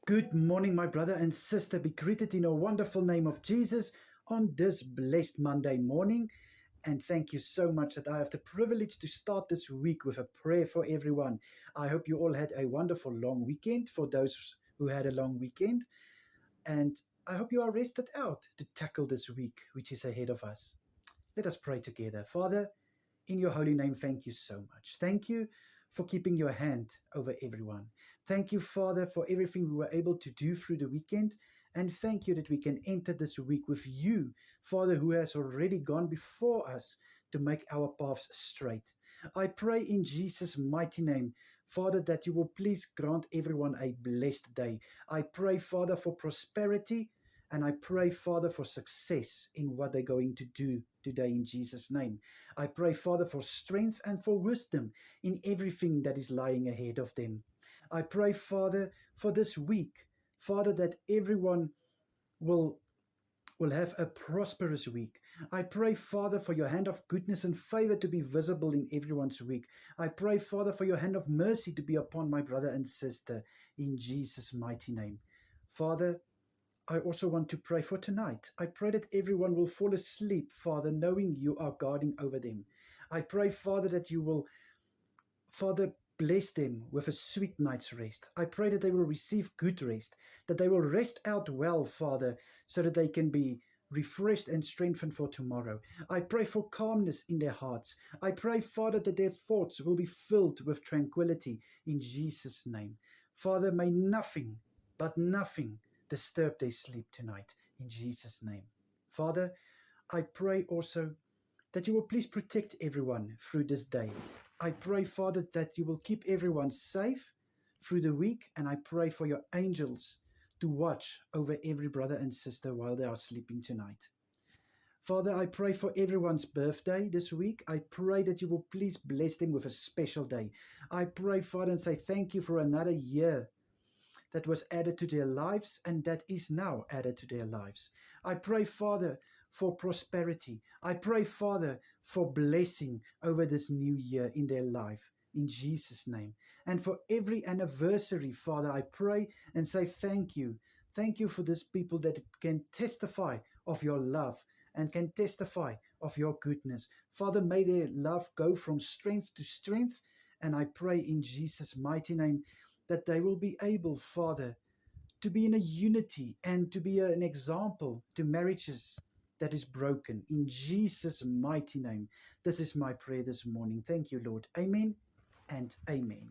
Good morning, my brother and sister. Be greeted in a wonderful name of Jesus on this blessed Monday morning. And thank you so much that I have the privilege to start this week with a prayer for everyone. I hope you all had a wonderful long weekend for those who had a long weekend. And I hope you are rested out to tackle this week which is ahead of us. Let us pray together. Father, in your holy name, thank you so much. Thank you for keeping your hand over everyone. Thank you, Father, for everything we were able to do through the weekend. And thank you that we can enter this week with you, Father, who has already gone before us to make our paths straight. I pray in Jesus' mighty name, Father, that you will please grant everyone a blessed day. I pray, Father, for prosperity. And I pray, Father, for success in what they're going to do today in Jesus' name. I pray, Father, for strength and for wisdom in everything that is lying ahead of them. I pray, Father, for this week, Father, that everyone will have a prosperous week. I pray, Father, for your hand of goodness and favor to be visible in everyone's week. I pray, Father, for your hand of mercy to be upon my brother and sister in Jesus' mighty name. Father, I also want to pray for tonight. I pray that everyone will fall asleep, Father, knowing you are guarding over them. I pray, Father, that you will, Father, bless them with a sweet night's rest. I pray that they will receive good rest, that they will rest out well, Father, so that they can be refreshed and strengthened for tomorrow. I pray for calmness in their hearts. I pray, Father, that their thoughts will be filled with tranquility in Jesus' name. Father, may nothing, but nothing, disturb their sleep tonight in Jesus' name. Father, I pray also that you will please protect everyone through this day. I pray, Father, that you will keep everyone safe through the week, and I pray for your angels to watch over every brother and sister while they are sleeping tonight. Father, I pray for everyone's birthday this week. I pray that you will please bless them with a special day. I pray, Father, and say thank you for another year that was added to their lives and that is now added to their lives. I pray, Father, for prosperity. I pray, Father, for blessing over this new year in their life. In Jesus' name. And for every anniversary, Father, I pray and say thank you. Thank you for this people that can testify of your love and can testify of your goodness. Father, may their love go from strength to strength. And I pray in Jesus' mighty name that they will be able, Father, to be in a unity and to be an example to marriages that is broken. In Jesus' mighty name. This is my prayer this morning. Thank you, Lord. Amen and amen.